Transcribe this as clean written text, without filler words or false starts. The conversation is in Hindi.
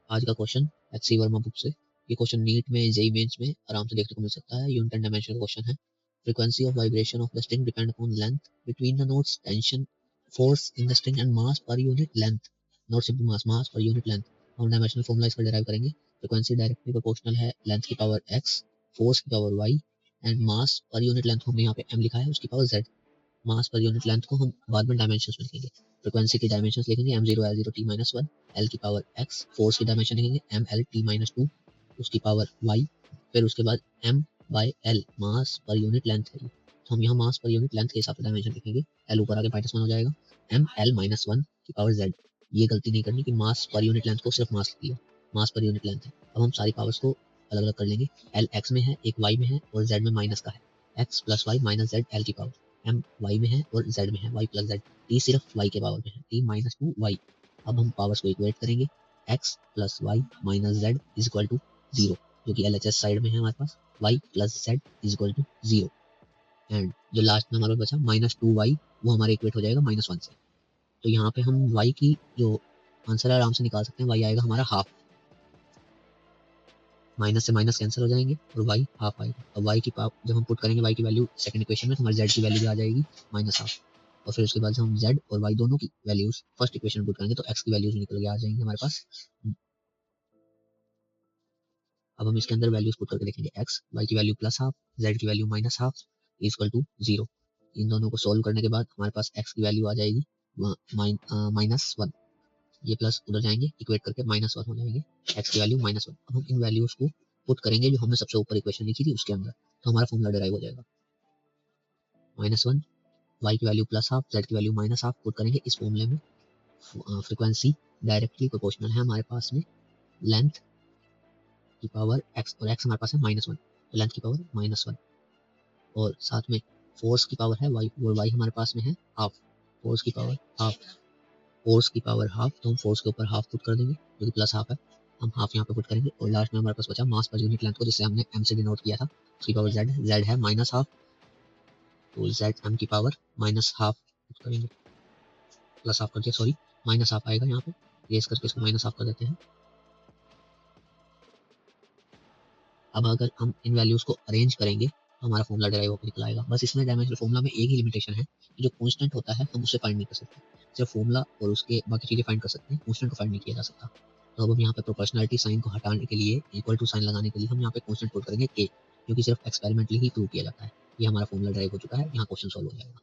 आज का क्वेश्चन एचसी वर्मा बुक से। ये क्वेश्चन नीट में, जेईई मेंस में आराम से देखने को मिल सकता है। यूनिट एंड डायमेंशन का क्वेश्चन है। Frequency of vibration of the string depend upon length between the notes, tension, force in the string and mass per unit length. Note simple mass per unit length. हम डायमेंशनल फॉर्मूला इसका डिराइव करेंगे। फ्रीक्वेंसी डायरेक्टली प्रोपोर्शनल है लेंथ की पावर x, फोर्स की power y and mass per unit length को हमने यहाँ पे m लिखा है, उसकी पावर z। मास पर यूनिट लेंथ को हम बाद में डायमेंशंस में लिखेंगे। फ्रीक्वेंसी की डायमेंशंस लिखेंगे m0 l0 t-1, l की पावर x। फोर्स की डायमेंशन लिखेंगे ml t-2, उसकी पावर y। फिर उसके बाद m बाय l मास पर यूनिट लेंथ है। तो हम यहाँ मास पर यूनिट लेंथ के हिसाब से डायमेंशन लिखेंगे। l ऊपर आके -1 हो जाएगा, ml-1 की पावर z। ये गलती नहीं करनी कि मास पर यूनिट लेंथ को सिर्फ मास लिख दिया, मास पर यूनिट लेंथ है। अब हम सारी पावर्स को अलग अलग कर लेंगे। l x में है, एक y में है और z में माइनस का है। x plus Y minus Z l की पावर। m y में है और z में है, y प्लस z। t सिर्फ y के पावर में है, t-2y। अब हम पावर्स को इक्वेट करेंगे। x plus Y minus z is equal to 0, जो कि LHS साइड में है हमारे पास। y plus z is equal to 0 and जो लास्ट में हमारे पास बचा -2y, वो हमारे इक्वेट हो जाएगा -1 से। तो यहाँ पे हम y की जो आंसर है आराम से निकाल सकते हैं। y आएगा हमारा हाफ, माइनस से माइनस कैंसिल हो जाएंगे और y हाफ आएगा। अब y की पावर जब हम पुट करेंगे y की वैल्यू सेकंड इक्वेशन में, तो हमारी z की वैल्यू भी आ जाएगी -हाफ। और फिर उसके बाद से हम z और y दोनों की वैल्यूज फर्स्ट इक्वेशन पुट करेंगे तो x की वैल्यूज निकल के आ जाएंगी हमारे पास। अब हम इसके अंदर वैल्यूज पुट करके देखेंगे। x, y की वैल्यू +हाफ, z की वैल्यू -हाफ इक्वल टू 0। इन दोनों को सोल्व करने के बाद हमारे पास x की वैल्यू आ जाएगी -1। ये प्लस उधर जाएंगे, इक्वेट करके -1 हो जाएंगे। x की वैल्यू -1। अब हम इन वैल्यूज को पुट करेंगे जो हमने सबसे ऊपर इक्वेशन लिखी थी उसके अंदर, तो हमारा फॉर्मूला डिराइव हो जाएगा। -1, y की वैल्यू +हाफ, z की वैल्यू -हाफ पुट करेंगे इस फॉर्मूले में। फ्रीक्वेंसी डायरेक्टली प्रोपोर्शनल है हमारे पास में लेंथ की पावर x, और x हमारे पास है -1, तो लेंथ की पावर -1। और साथ में फोर्स की पावर है y, और y हमारे पास में है हाफ, फोर्स की पावर हाफ। फोर्स की पावर हाफ, तो हम फोर्स के ऊपर हाफ पुट कर देंगे, जो कि +हाफ है। हम हाफ यहाँ पे पुट करेंगे और लास्ट में हमारे पास बचा मास पर यूनिट लेंथ को, जिससे हमने m से डिनोट किया था, उसकी पावर z। z है -हाफ, तो z m की पावर -हाफ पुट करेंगे। +हाफ कर दिया, सॉरी, -हाफ आएगा यहाँ पे, रेस करके इसको -हाफ कर देते हैं। अब अगर हम इन वैल्यूज को अरेंज करेंगे तो हमारा फॉर्मूला डिराइव होकर निकल आएगा। बस इसमें डायमेंशनल फॉर्मूला में एक ही लिमिटेशन है कि जो कांस्टेंट होता है हम उसे फाइंड नहीं कर सकते। सिर्फ फॉर्मूला और उसके बाकी चीजें फाइंड कर सकते हैं, कांस्टेंट को फाइंड नहीं किया जा सकता। तो अब हम यहाँ पे प्रोपोर्शनलिटी साइन को हटाने के लिए, इक्वल टू साइन लगाने के लिए हम यहाँ पे कांस्टेंट पुट करेंगे k, जो कि सिर्फ एक्सपेरिमेंटली ही प्रूव किया जाता है। ये हमारा फॉर्मूला डिराइव हो चुका है, यहाँ क्वेश्चन सॉल्व हो जाएगा।